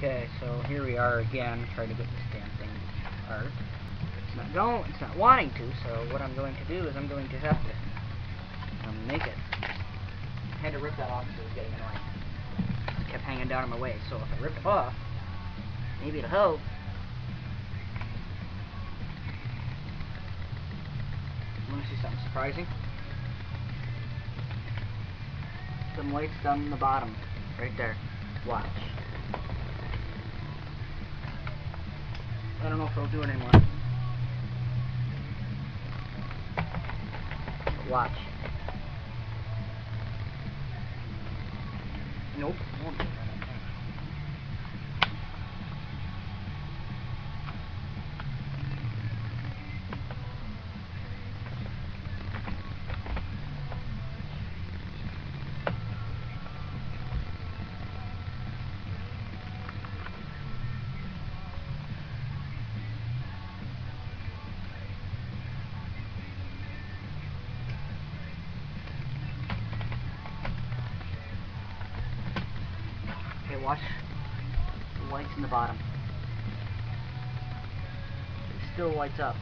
Okay, so here we are again, trying to get this damn thing to start. It's not wanting to, so what I'm going to do is I'm going to have to make it. I had to rip that off because it was getting annoying. It kept hanging down in my way, so if I rip it off, maybe it'll help. Want to see something surprising? Some lights down in the bottom, right there. Watch. I don't know if it'll do it anymore. But watch. Nope. Won't do it. Okay, watch the lights in the bottom. It still lights up.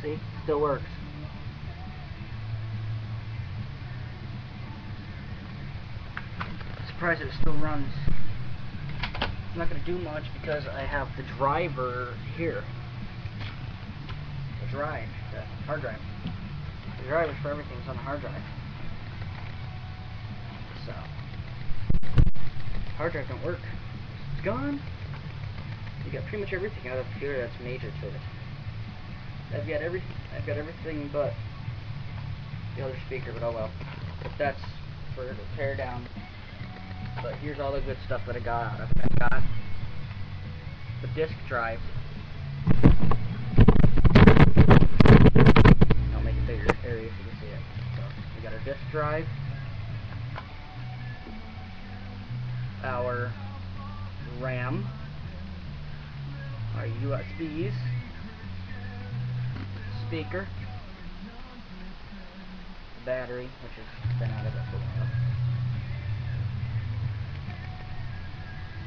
See? Still works. Surprised it still runs. I'm not going to do much because I have the driver here. The hard drive. The drivers for everything is on the hard drive. So, hard drive don't work. It's gone. You got pretty much everything out of the computer that's major to it. I've got everything but the other speaker, but oh well. But that's for the teardown. But here's all the good stuff that I got out of it. I got the disk drive. I'll make a bigger area so you can see it. So we got our disk drive, our RAM, our USBs, speaker, battery, which has been out of it for a while,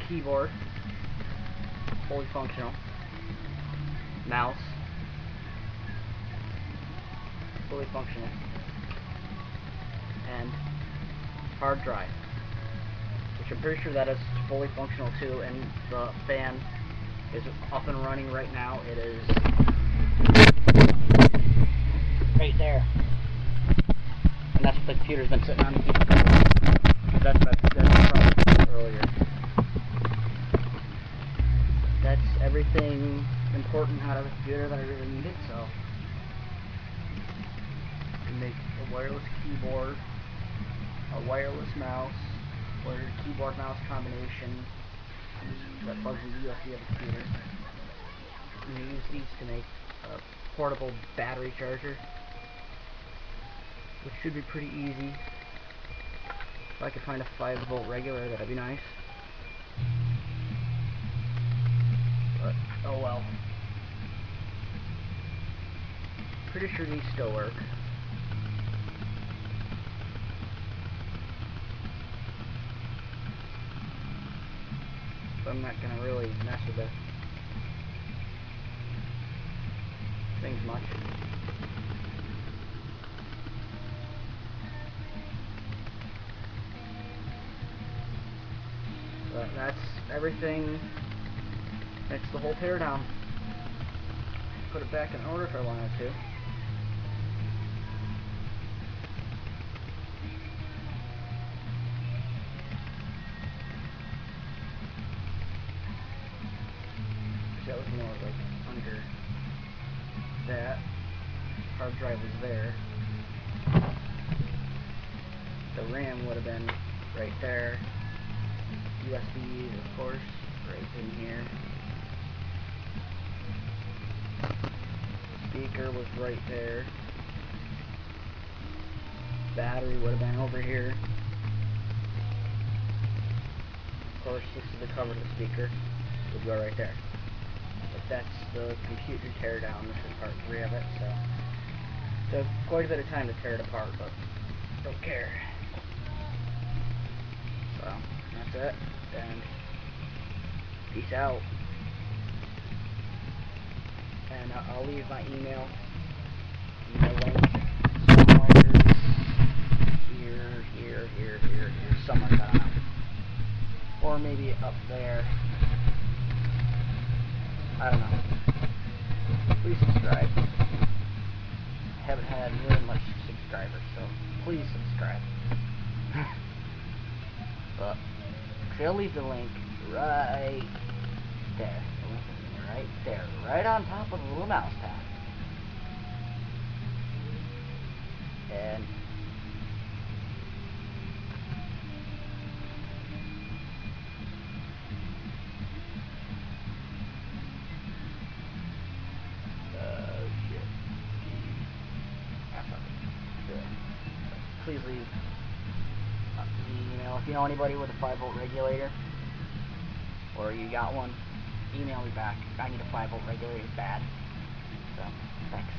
keyboard, fully functional, mouse, fully functional, and hard drive, which I'm pretty sure that is fully functional too, and the fan is up and running right now. It is right there. And that's what the computer's been sitting on. That's what I probably earlier. That's everything important out of the computer that I really needed, so I can make a wireless keyboard, a wireless mouse, wired keyboard mouse combination that plugs into the USB of the computer. I'm going to use these to make a portable battery charger, which should be pretty easy. If I could find a 5-volt regular, that'd be nice. But, oh well. Pretty sure these still work. But I'm not gonna really mess with the things much. But that's everything. It's the whole teardown. Put it back in order if I wanted to. That was more like under that. Hard drive was there. The RAM would have been right there. USBs, of course, right in here. speaker was right there. Battery would have been over here. Of course, this is the cover of the speaker. Would go right there. But that's the computer teardown. This is part 3 of it, so took quite a bit of time to tear it apart, but don't care. So that's it, and peace out. And I'll leave my email in the link somewhere here, somewhere, I don't know. Or maybe up there. I don't know. Please subscribe. I haven't had really much subscribers, so please subscribe. But I'll leave the link right there. Right there. Right on top of the little mouse pad. And shit. Please leave the email. If you know anybody with a 5-volt regulator, or you got one, email me back. I need a 5-volt regulator bad. So, thanks.